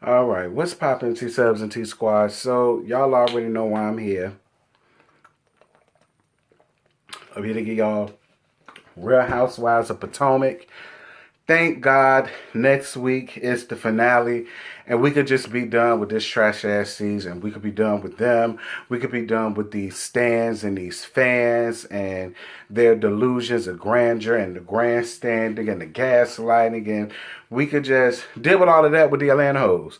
All right, what's poppin', T-Subs and T-Squad? So, y'all already know why I'm here. I'm here to give y'all Real Housewives of Potomac. Thank God next week is the finale, and we could just be done with this trash-ass season. We could be done with them. We could be done with these stands and these fans and their delusions of grandeur and the grandstanding and the gaslighting, and we could just deal with all of that with the Atlanta hoes.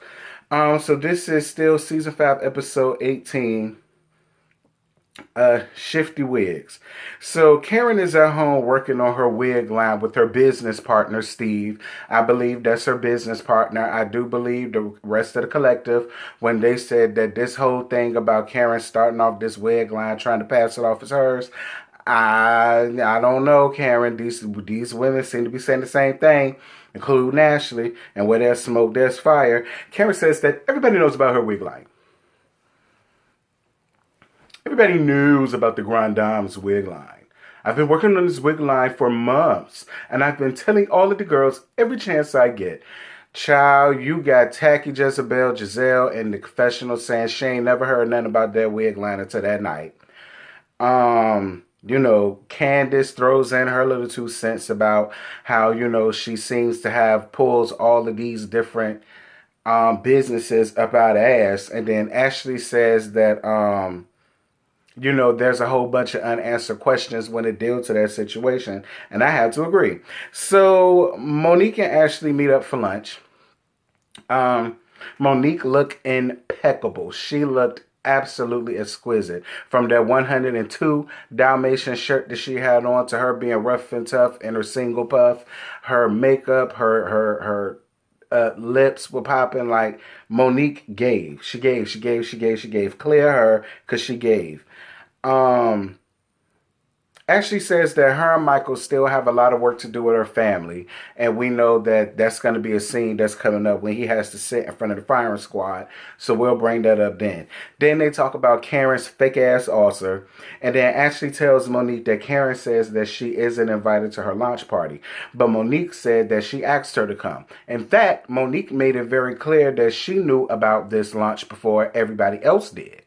So this is still Season 5, Episode 18. Shifty Wigs. So Karen is at home working on her wig line with her business partner, Steve. I believe that's her business partner. I do believe the rest of the collective, when they said that this whole thing about Karen starting off this wig line, trying to pass it off as hers, I don't know, Karen. These women seem to be saying the same thing, including Ashley. And where there's smoke, there's fire. Karen says that everybody knows about her wig line. Everybody knows about the Grand Dame's wig line. I've been working on this wig line for months, and I've been telling all of the girls every chance I get. Child, you got Tacky Jezebel, Giselle, in the confessional saying she ain't never heard nothing about that wig line until that night. You know, Candace throws in her little 2 cents about how, you know, she seems to have pulls all of these different businesses up out ass. And then Ashley says that, you know, there's a whole bunch of unanswered questions when it deals to that situation. And I have to agree. So Monique and Ashley meet up for lunch. Monique looked impeccable. She looked absolutely exquisite. From that 102 Dalmatian shirt that she had on to her being rough and tough in her single puff. Her makeup, her lips were popping. Like, Monique gave. She gave. Clear her, because she gave. Ashley says that her and Michael still have a lot of work to do with her family. And we know that that's going to be a scene that's coming up when he has to sit in front of the firing squad. So we'll bring that up then. Then they talk about Karen's fake-ass ulcer. And then Ashley tells Monique that Karen says that she isn't invited to her launch party. But Monique said that she asked her to come. In fact, Monique made it very clear that she knew about this launch before everybody else did.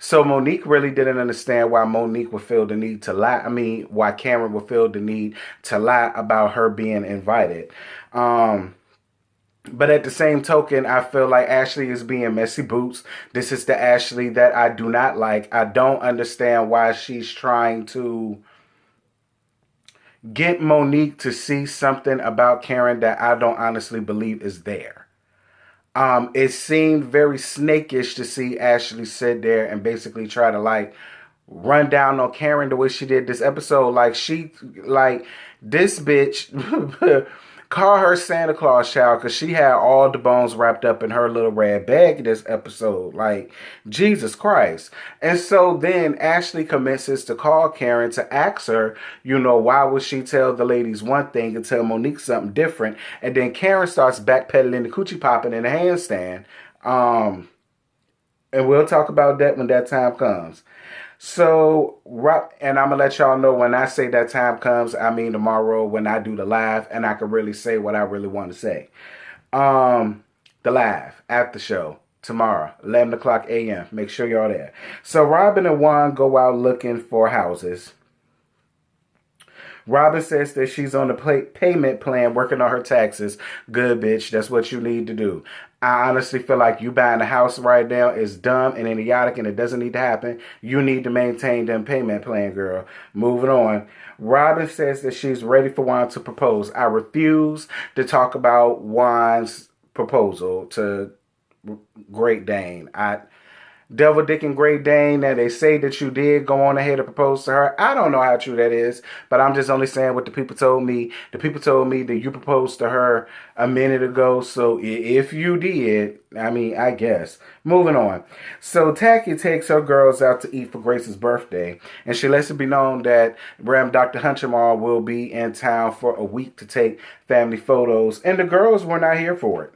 So Monique really didn't understand why Monique would feel the need to lie. Why Karen would feel the need to lie about her being invited. But at the same token, I feel like Ashley is being messy boots. This is the Ashley that I do not like. I don't understand why she's trying to get Monique to see something about Karen that I don't honestly believe is there. It seemed very snakish to see Ashley sit there and basically try to, like, run down on Karen the way she did this episode. Like, this bitch call her Santa Claus child, because she had all the bones wrapped up in her little red bag this episode. Like, Jesus Christ. And so then Ashley commences to call Karen to ask her, you know, why would she tell the ladies one thing and tell Monique something different? And then Karen starts backpedaling the coochie popping in the handstand. And we'll talk about that when that time comes. So, and I'm going to let y'all know when I say that time comes, I mean tomorrow when I do the live, and I can really say what I really want to say. The live, after show, tomorrow, 11 o'clock a.m. Make sure y'all there. So, Robin and Juan go out looking for houses. Robin says that she's on the payment plan working on her taxes. Good, bitch. That's what you need to do. I honestly feel like you buying a house right now is dumb and idiotic, and it doesn't need to happen. You need to maintain them payment plan, girl. Moving on. Robin says that she's ready for Juan to propose. I refuse to talk about Juan's proposal to Great Dane. Devil, Dick, and Great Dane, that they say that you did go on ahead and propose to her. I don't know how true that is, but I'm just only saying what the people told me. The people told me that you proposed to her a minute ago, so if you did, I guess. Moving on. So Tacky takes her girls out to eat for Grace's birthday, and she lets it be known that Ram Dr. Hunchamal will be in town for a week to take family photos, and the girls were not here for it.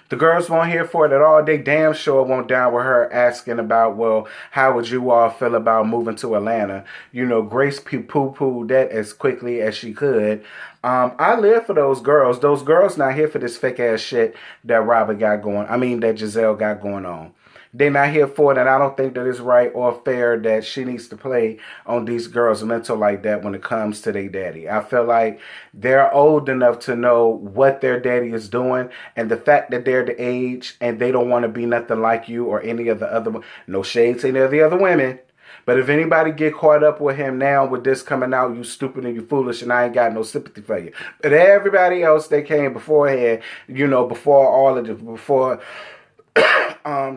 The girls won't hear for it at all. They damn sure won't down with her asking about, well, how would you all feel about moving to Atlanta? You know, Grace poo-pooed that as quickly as she could. I live for those girls. Those girls not here for this fake ass shit that that Giselle got going on. They're not here for it, and I don't think that it's right or fair that she needs to play on these girls' mental like that when it comes to their daddy. I feel like they're old enough to know what their daddy is doing, and the fact that they're the age and they don't want to be nothing like you or any of the other, no shade to any of the other women. But if anybody get caught up with him now with this coming out, you stupid and you foolish, and I ain't got no sympathy for you. But everybody else that came beforehand, you know, before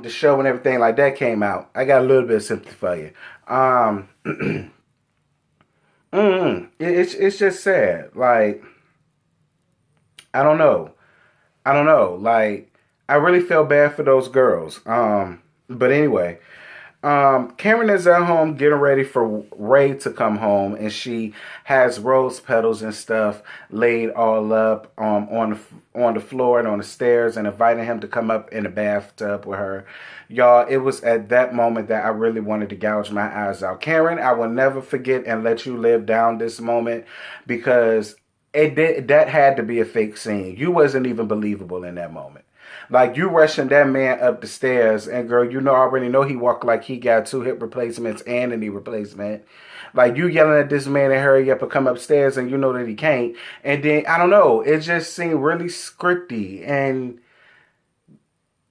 the show and everything like that came out, I got a little bit of sympathy for you. It's just sad. Like, I don't know. Like, I really feel bad for those girls. But anyway, Karen is at home getting ready for Ray to come home, and she has rose petals and stuff laid all up on the floor and on the stairs, and inviting him to come up in the bathtub with her. Y'all, it was at that moment that I really wanted to gouge my eyes out. Karen, I will never forget and let you live down this moment, because that had to be a fake scene. You wasn't even believable in that moment. Like, you rushing that man up the stairs, and girl, you know, I already know he walked like he got 2 hip replacements and a knee replacement. Like, you yelling at this man to hurry up and come upstairs, and you know that he can't. And then, I don't know, it just seemed really scripty and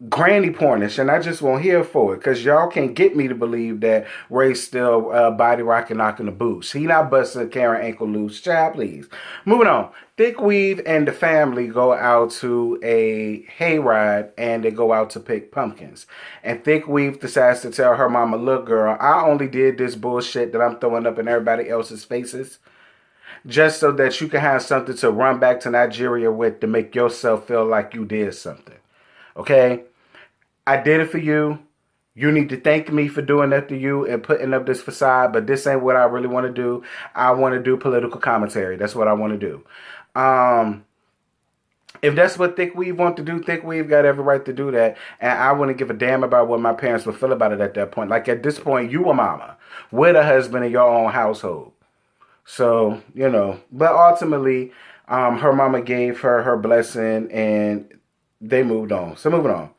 granny pornish, and I just won't hear for it, because y'all can't get me to believe that Ray's still body rocking, knocking the boots. He not busting Karen ankle loose. Child, please. Moving on. Thick Weave and the family go out to a hayride, and they go out to pick pumpkins. And Thick Weave decides to tell her mama, look, girl, I only did this bullshit that I'm throwing up in everybody else's faces just so that you can have something to run back to Nigeria with to make yourself feel like you did something. Okay? I did it for you. You need to thank me for doing that to you and putting up this facade, but this ain't what I really want to do. I want to do political commentary. That's what I want to do. If that's what Thick Weave want to do, Thick Weave got every right to do that, and I wouldn't give a damn about what my parents would feel about it at that point. Like, at this point, you a mama with a husband in your own household. So, you know, but ultimately, her mama gave her her blessing, and they moved on. So, moving on.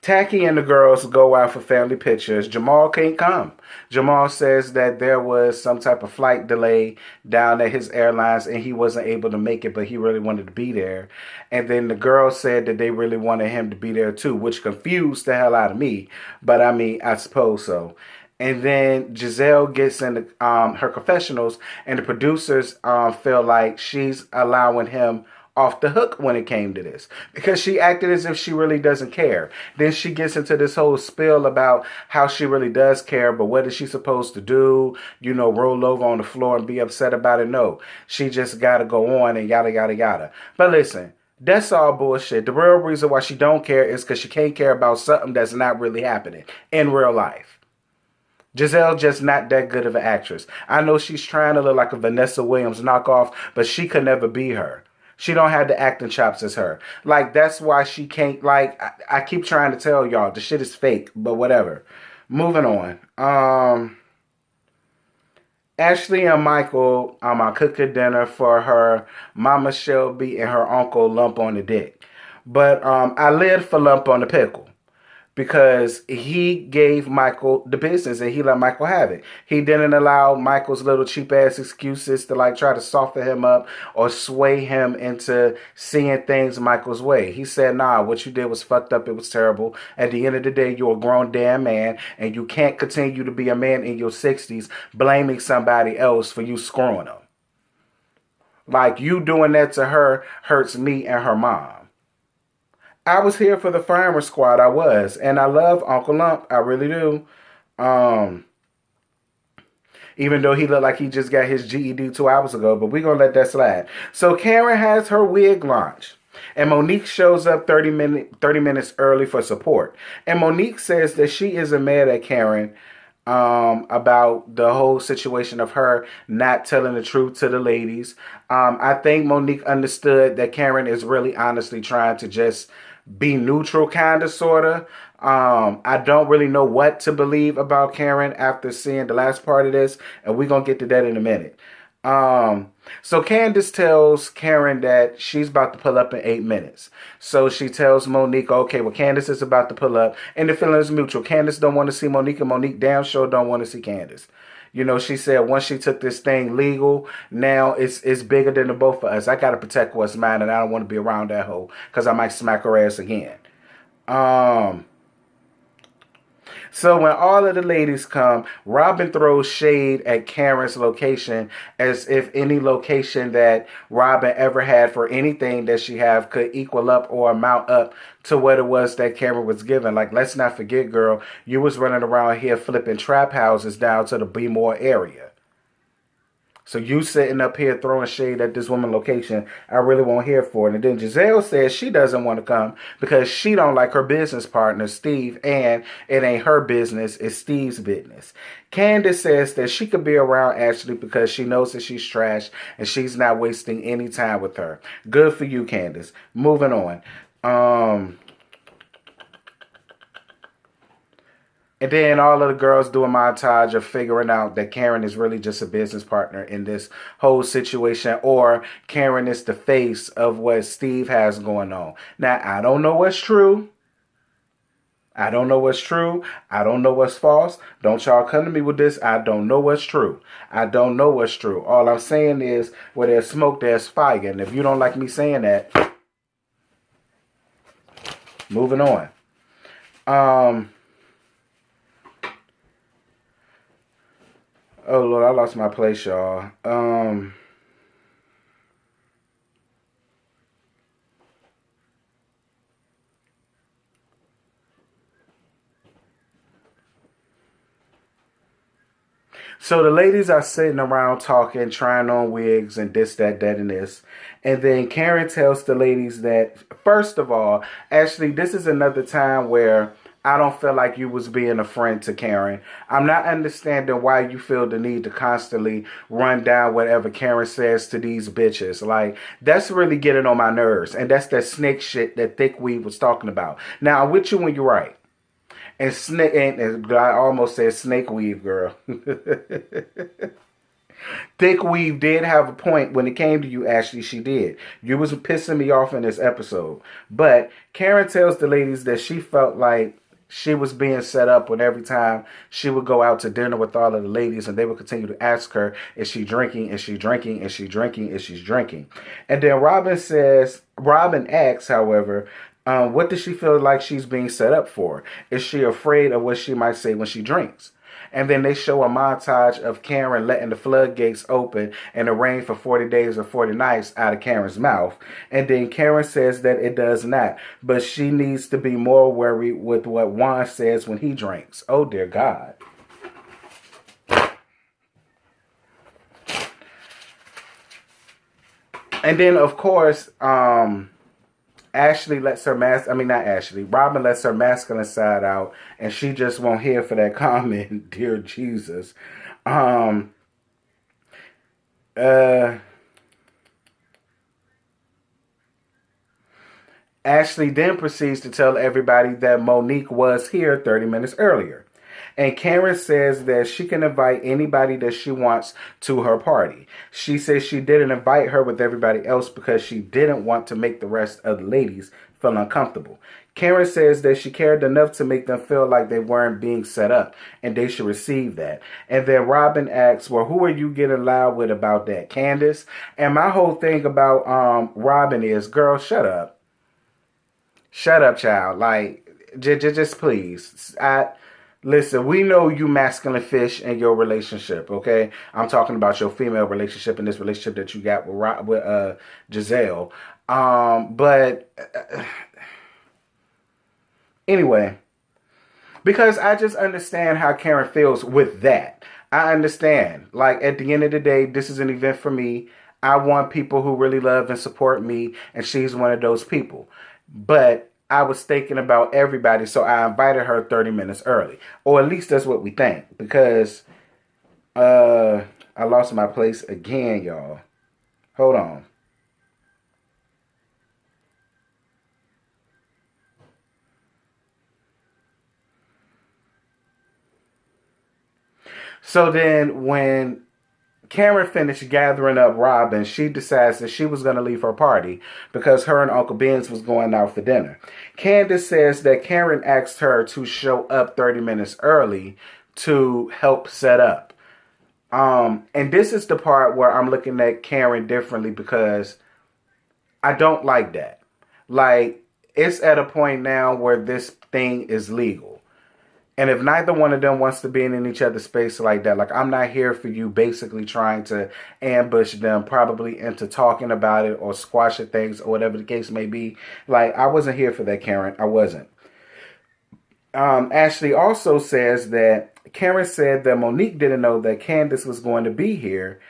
Tacky and the girls go out for family pictures. Jamal can't come. Jamal says that there was some type of flight delay down at his airlines and he wasn't able to make it, but he really wanted to be there. And then the girls said that they really wanted him to be there too, which confused the hell out of me. But I mean, I suppose so. And then Giselle gets into her confessionals, and the producers feel like she's allowing him off the hook when it came to this, because she acted as if she really doesn't care. Then she gets into this whole spiel about how she really does care, but what is she supposed to do? You know, roll over on the floor and be upset about it? No, she just got to go on and yada, yada, yada. But listen, that's all bullshit. The real reason why she don't care is because she can't care about something that's not really happening in real life. Giselle just not that good of an actress. I know she's trying to look like a Vanessa Williams knockoff, but she could never be her. She don't have the acting chops as her. Like, that's why she can't, like, I keep trying to tell y'all, the shit is fake, but whatever. Moving on. Ashley and Michael are cooking dinner for her mama Shelby and her uncle Lump on the Dick. But I lived for Lump on the Pickle, because he gave Michael the business and he let Michael have it. He didn't allow Michael's little cheap ass excuses to like try to soften him up or sway him into seeing things Michael's way. He said, nah, what you did was fucked up. It was terrible. At the end of the day, you're a grown damn man, and you can't continue to be a man in your 60s blaming somebody else for you screwing them. Like, you doing that to her hurts me and her mom. I was here for the firing squad. I was. And I love Uncle Lump. I really do. Even though he looked like he just got his GED 2 hours ago. But we're going to let that slide. So Karen has her wig launch. And Monique shows up 30 minutes early for support. And Monique says that she isn't mad at Karen about the whole situation of her not telling the truth to the ladies. I think Monique understood that Karen is really honestly trying to just be neutral, kind of, sort of. I don't really know what to believe about Karen after seeing the last part of this, and we're going to get to that in a minute. So Candace tells Karen that she's about to pull up in 8 minutes. So she tells Monique, okay, well, Candace is about to pull up, and the feeling is mutual. Candace don't want to see Monique, and Monique damn sure don't want to see Candace. You know, she said once she took this thing legal, now it's bigger than the both of us. I got to protect what's mine, and I don't want to be around that hoe because I might smack her ass again. So when all of the ladies come, Robin throws shade at Karen's location as if any location that Robin ever had for anything that she have could equal up or amount up to what it was that Karen was given. Like, let's not forget, girl, you was running around here flipping trap houses down to the B-More area. So you sitting up here throwing shade at this woman location, I really won't hear for it. And then Giselle says she doesn't want to come because she don't like her business partner, Steve, and it ain't her business, it's Steve's business. Candace says that she could be around Ashley because she knows that she's trash and she's not wasting any time with her. Good for you, Candace. Moving on. And then all of the girls do a montage of figuring out that Karen is really just a business partner in this whole situation, or Karen is the face of what Steve has going on. Now, I don't know what's true. I don't know what's true. I don't know what's false. Don't y'all come to me with this. I don't know what's true. I don't know what's true. All I'm saying is, where there's smoke, there's fire. And if you don't like me saying that, moving on. Oh, Lord, I lost my place, y'all. So the ladies are sitting around talking, trying on wigs and this, that, and this. And then Karen tells the ladies that, first of all, actually, this is another time where I don't feel like you was being a friend to Karen. I'm not understanding why you feel the need to constantly run down whatever Karen says to these bitches. Like, that's really getting on my nerves. And that's that snake shit that Thick Weave was talking about. Now, I'm with you when you're right. And snake, and I almost said snake weave, girl. Thick Weave did have a point when it came to you, Ashley. She did. You was pissing me off in this episode. But Karen tells the ladies that she felt like she was being set up when every time she would go out to dinner with all of the ladies and they would continue to ask her, is she drinking? Is she drinking? Is she drinking? Is she drinking? And then Robin asks, however, what does she feel like she's being set up for? Is she afraid of what she might say when she drinks? And then they show a montage of Karen letting the floodgates open and it rain for 40 days or 40 nights out of Karen's mouth. And then Karen says that it does not. But she needs to be more worried with what Juan says when he drinks. Oh, dear God. And then, of course, Ashley lets her Robin lets her masculine side out, and she just won't hear for that comment, dear Jesus. Ashley then proceeds to tell everybody that Monique was here 30 minutes earlier. And Karen says that she can invite anybody that she wants to her party. She says she didn't invite her with everybody else because she didn't want to make the rest of the ladies feel uncomfortable. Karen says that she cared enough to make them feel like they weren't being set up and they should receive that. And then Robin asks, well, who are you getting loud with about that, Candace? And my whole thing about Robin is, girl, shut up. Shut up, child. Like, just please. Listen, we know you masculine fish in your relationship, okay? I'm talking about your female relationship and this relationship that you got with Giselle. Anyway, because I just understand how Karen feels with that. I understand. Like, at the end of the day, this is an event for me. I want people who really love and support me, and she's one of those people. But I was thinking about everybody, so I invited her 30 minutes early. Or at least that's what we think. Because I lost my place again, y'all. Hold on. So then when Karen finished gathering up Robin, she decides that she was going to leave her party because her and Uncle Ben's was going out for dinner. Candace says that Karen asked her to show up 30 minutes early to help set up. And this is the part where I'm looking at Karen differently because I don't like that. Like, it's at a point now where this thing is legal. And if neither one of them wants to be in each other's space like that, like, I'm not here for you basically trying to ambush them probably into talking about it or squashing things or whatever the case may be. Like, I wasn't here for that, Karen. I wasn't. Ashley also says that Karen said that Monique didn't know that Candace was going to be here,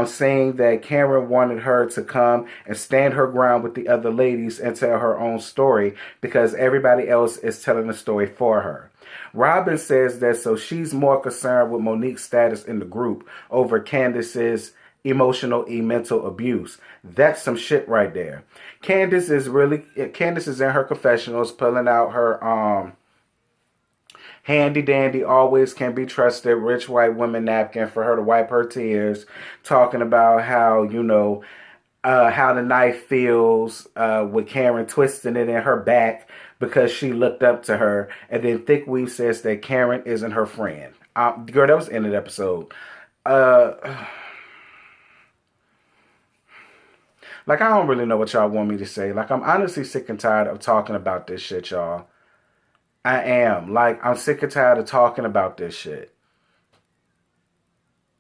saying that Karen wanted her to come and stand her ground with the other ladies and tell her own story because everybody else is telling the story for her. Robin says that so she's more concerned with Monique's status in the group over Candace's emotional and mental abuse. That's some shit right there. Candace is in her confessionals pulling out her handy dandy, always can be trusted, rich white woman napkin for her to wipe her tears, talking about how, how the knife feels with Karen twisting it in her back because she looked up to her. And then Thick Weave says that Karen isn't her friend. Girl, that was the end of the episode. Like, I don't really know what y'all want me to say. Like, I'm honestly sick and tired of talking about this shit, y'all. I am. Like, I'm sick and tired of talking about this shit.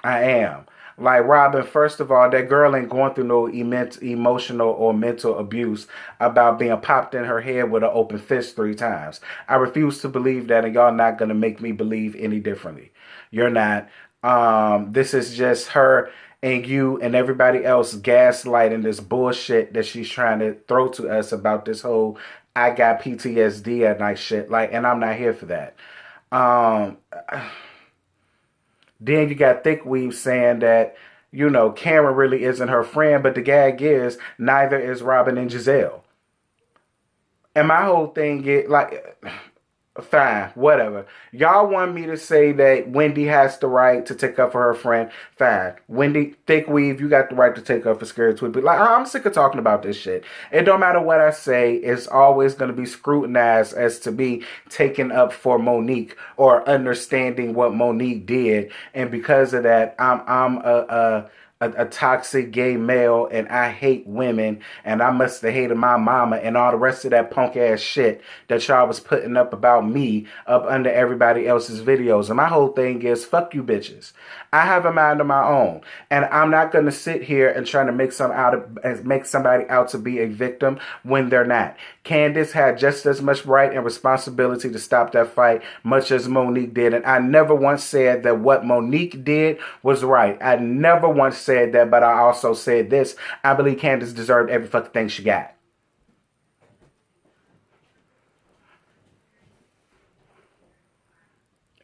I am. Like, Robin, first of all, that girl ain't going through no emotional or mental abuse about being popped in her head with an open fist 3 times. I refuse to believe that, and y'all not going to make me believe any differently. You're not. This is just her and you and everybody else gaslighting this bullshit that she's trying to throw to us about this whole I got PTSD at night shit. Like, and I'm not here for that. Then you got Thick Weave saying that, Karen really isn't her friend, but the gag is neither is Robin and Giselle. And my whole thing is like, fine, whatever. Y'all want me to say that Wendy has the right to take up for her friend? Fine. Wendy, Thick Weave, you got the right to take up for Scary Tweet. But like, I'm sick of talking about this shit. It don't matter what I say, it's always going to be scrutinized as to be taken up for Monique or understanding what Monique did. And because of that, I'm a toxic gay male and I hate women and I must have hated my mama and all the rest of that punk ass shit that y'all was putting up about me up under everybody else's videos. And my whole thing is, fuck you bitches. I have a mind of my own and I'm not going to sit here and try to make somebody out to be a victim when they're not. Candace had just as much right and responsibility to stop that fight much as Monique did. And I never once said that what Monique did was right. I never once said that, but I also said this. I believe Candace deserved every fucking thing she got.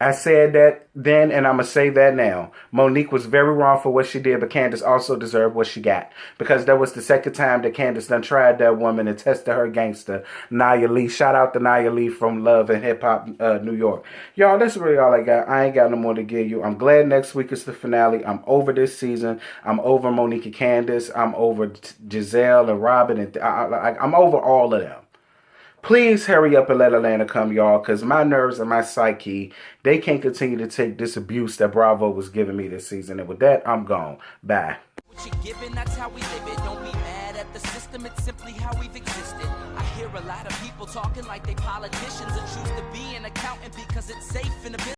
I said that then, and I'm going to say that now. Monique was very wrong for what she did, but Candace also deserved what she got. Because that was the second time that Candace done tried that woman and tested her gangster, Nia Lee. Shout out to Nia Lee from Love and Hip Hop New York. Y'all, that's really all I got. I ain't got no more to give you. I'm glad next week is the finale. I'm over this season. I'm over Monique and Candace. I'm over Giselle and Robin. And I'm over all of them. Please hurry up and let Atlanta come, y'all, because my nerves and my psyche, they can't continue to take this abuse that Bravo was giving me this season. And with that, I'm gone. Bye. What you're giving, that's how we live it. Don't be mad at the system, it's simply how we've existed. I hear a lot of people talking like they politicians and choose to be an accountant because it's safe in the business.